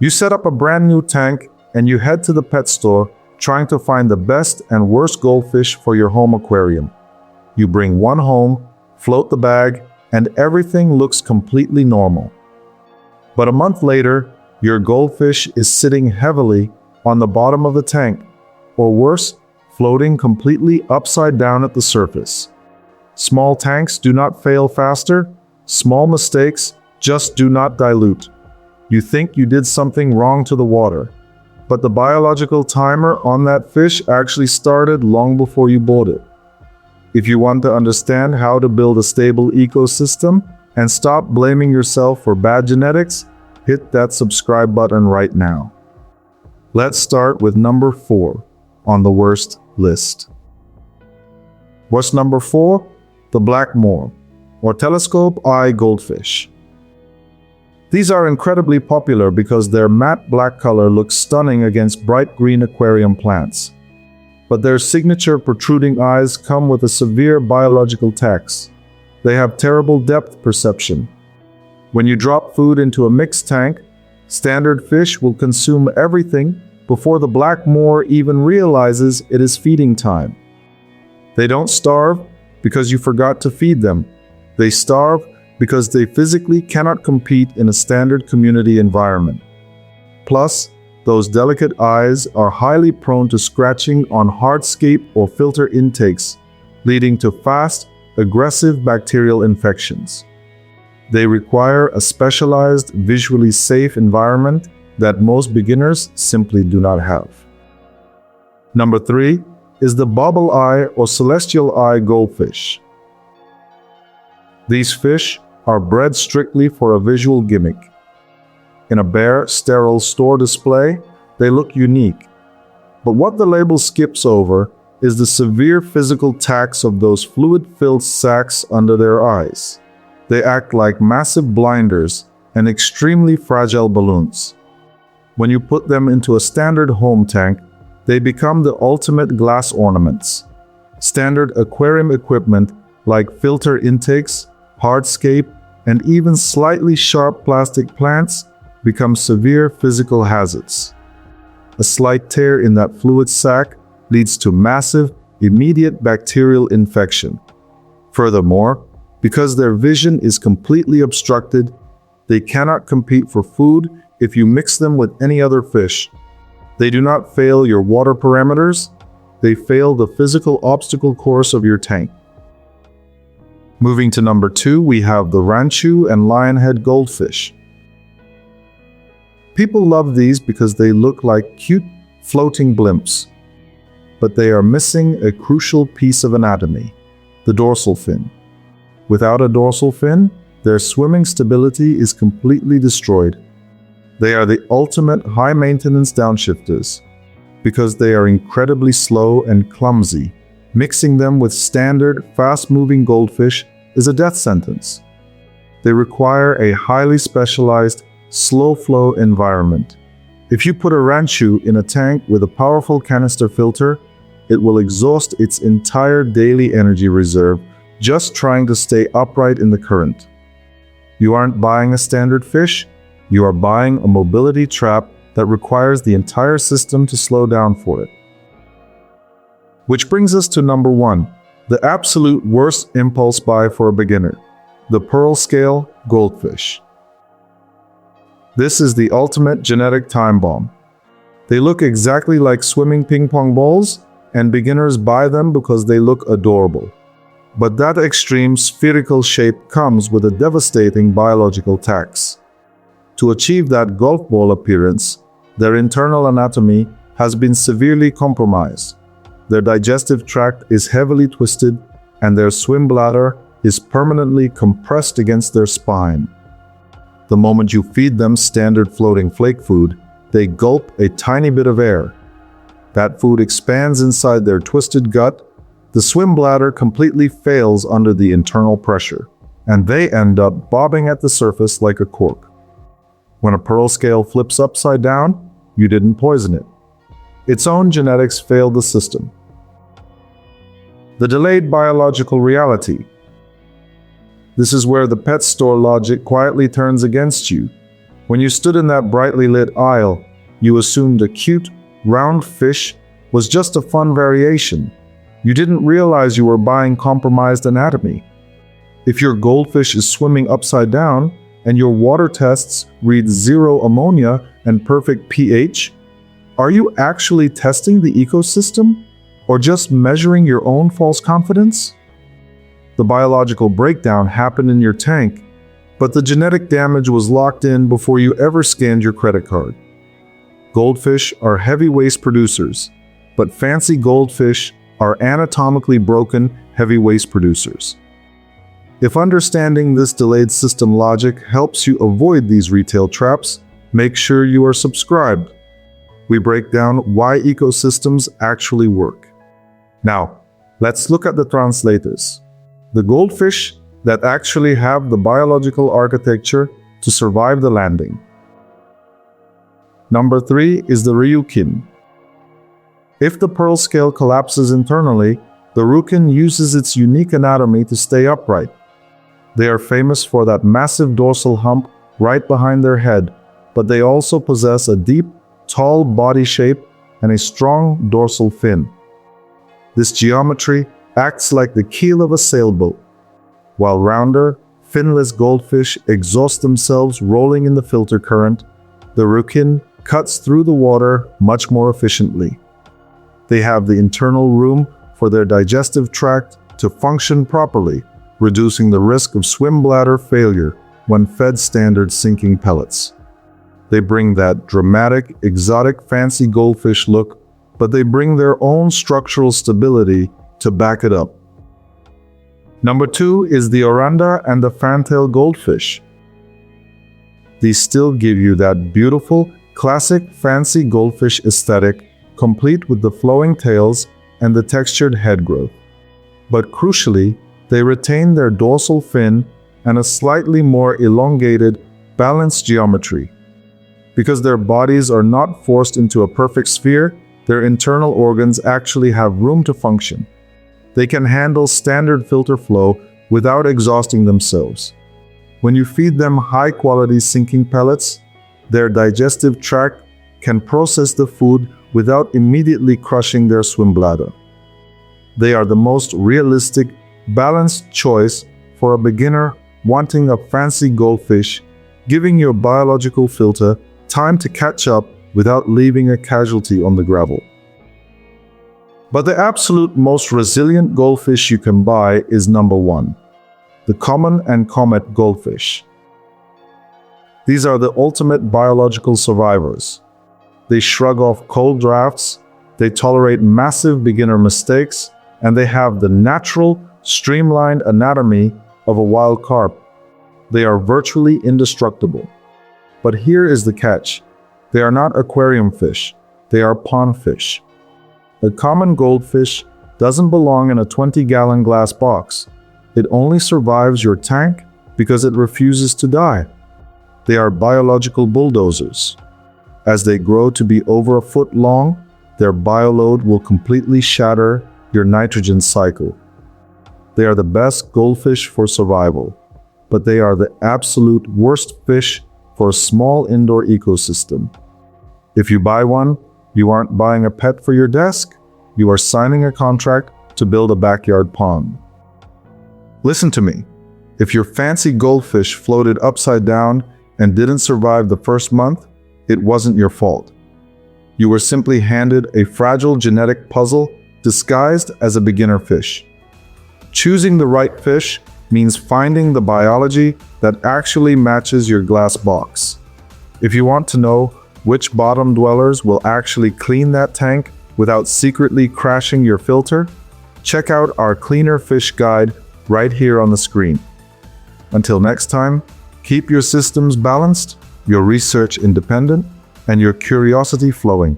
You set up a brand new tank and you head to the pet store trying to find the best and worst goldfish for your home aquarium. You bring one home, float the bag, and everything looks completely normal. But a month later, your goldfish is sitting heavily on the bottom of the tank, or worse, floating completely upside down at the surface. Small tanks do not fail faster. Small mistakes just do not dilute. You think you did something wrong to the water, but the biological timer on that fish actually started long before you bought it. If you want to understand how to build a stable ecosystem and stop blaming yourself for bad genetics, hit that subscribe button right now. Let's start with number 4 on the worst list. What's number 4? The black Moor, or telescope eye goldfish. These are incredibly popular because their matte black color looks stunning against bright green aquarium plants. But their signature protruding eyes come with a severe biological tax. They have terrible depth perception. When you drop food into a mixed tank, standard fish will consume everything before the black Moor even realizes it is feeding time. They don't starve because you forgot to feed them. They starve because they physically cannot compete in a standard community environment. Plus, those delicate eyes are highly prone to scratching on hardscape or filter intakes, leading to fast, aggressive bacterial infections. They require a specialized, visually safe environment that most beginners simply do not have. Number 3 is the bobble eye or celestial eye goldfish. These fish are bred strictly for a visual gimmick. In a bare, sterile store display, they look unique. But what the label skips over is the severe physical tax of those fluid-filled sacs under their eyes. They act like massive blinders and extremely fragile balloons. When you put them into a standard home tank, they become the ultimate glass ornaments. Standard aquarium equipment like filter intakes, hardscape, and even slightly sharp plastic plants become severe physical hazards. A slight tear in that fluid sac leads to massive, immediate bacterial infection. Furthermore, because their vision is completely obstructed, they cannot compete for food if you mix them with any other fish. They do not fail your water parameters, they fail the physical obstacle course of your tank. Moving to number 2, we have the Ranchu and lionhead goldfish. People love these because they look like cute, floating blimps. But they are missing a crucial piece of anatomy, the dorsal fin. Without a dorsal fin, their swimming stability is completely destroyed. They are the ultimate high-maintenance downshifters because they are incredibly slow and clumsy. Mixing them with standard, fast-moving goldfish is a death sentence. They require a highly specialized, slow-flow environment. If you put a Ranchu in a tank with a powerful canister filter, it will exhaust its entire daily energy reserve just trying to stay upright in the current. You aren't buying a standard fish, you are buying a mobility trap that requires the entire system to slow down for it. Which brings us to number 1, the absolute worst impulse buy for a beginner, the Pearlscale goldfish. This is the ultimate genetic time bomb. They look exactly like swimming ping pong balls, and beginners buy them because they look adorable. But that extreme spherical shape comes with a devastating biological tax. To achieve that golf ball appearance, their internal anatomy has been severely compromised. Their digestive tract is heavily twisted, and their swim bladder is permanently compressed against their spine. The moment you feed them standard floating flake food, they gulp a tiny bit of air. That food expands inside their twisted gut, the swim bladder completely fails under the internal pressure, and they end up bobbing at the surface like a cork. When a Pearlscale flips upside down, you didn't poison it. Its own genetics failed the system. The delayed biological reality. This is where the pet store logic quietly turns against you. When you stood in that brightly lit aisle, you assumed a cute, round fish was just a fun variation. You didn't realize you were buying compromised anatomy. If your goldfish is swimming upside down and your water tests read 0 ammonia and perfect pH, are you actually testing the ecosystem or just measuring your own false confidence? The biological breakdown happened in your tank, but the genetic damage was locked in before you ever scanned your credit card. Goldfish are heavy waste producers, but fancy goldfish are anatomically broken heavy waste producers. If understanding this delayed system logic helps you avoid these retail traps, make sure you are subscribed. We break down why ecosystems actually work. Now, let's look at the translators. The goldfish that actually have the biological architecture to survive the landing. Number 3 is the Ryukin. If the Pearlscale collapses internally, the Ryukin uses its unique anatomy to stay upright. They are famous for that massive dorsal hump right behind their head, but they also possess a deep, tall body shape and a strong dorsal fin. This geometry acts like the keel of a sailboat. While rounder, finless goldfish exhaust themselves rolling in the filter current, the Ryukin cuts through the water much more efficiently. They have the internal room for their digestive tract to function properly, reducing the risk of swim bladder failure when fed standard sinking pellets. They bring that dramatic, exotic, fancy goldfish look, but they bring their own structural stability to back it up. Number 2 is the Oranda and the Fantail goldfish. These still give you that beautiful, classic, fancy goldfish aesthetic, complete with the flowing tails and the textured head growth. But crucially, they retain their dorsal fin and a slightly more elongated, balanced geometry. Because their bodies are not forced into a perfect sphere, their internal organs actually have room to function. They can handle standard filter flow without exhausting themselves. When you feed them high-quality sinking pellets, their digestive tract can process the food without immediately crushing their swim bladder. They are the most realistic, balanced choice for a beginner wanting a fancy goldfish, giving your biological filter time to catch up without leaving a casualty on the gravel. But the absolute most resilient goldfish you can buy is number 1, the common and comet goldfish. These are the ultimate biological survivors. They shrug off cold drafts, they tolerate massive beginner mistakes, and they have the natural, streamlined anatomy of a wild carp. They are virtually indestructible. But here is the catch. They are not aquarium fish, they are pond fish. A common goldfish doesn't belong in a 20-gallon glass box. It only survives your tank because it refuses to die. They are biological bulldozers. As they grow to be over a foot long, their bioload will completely shatter your nitrogen cycle. They are the best goldfish for survival, but they are the absolute worst fish for a small indoor ecosystem. If you buy one, you aren't buying a pet for your desk, you are signing a contract to build a backyard pond. Listen to me. If your fancy goldfish floated upside down and didn't survive the first month, it wasn't your fault. You were simply handed a fragile genetic puzzle disguised as a beginner fish. Choosing the right fish means finding the biology that actually matches your glass box. If you want to know which bottom dwellers will actually clean that tank without secretly crashing your filter, check out our Cleaner Fish Guide right here on the screen. Until next time, keep your systems balanced, your research independent, and your curiosity flowing.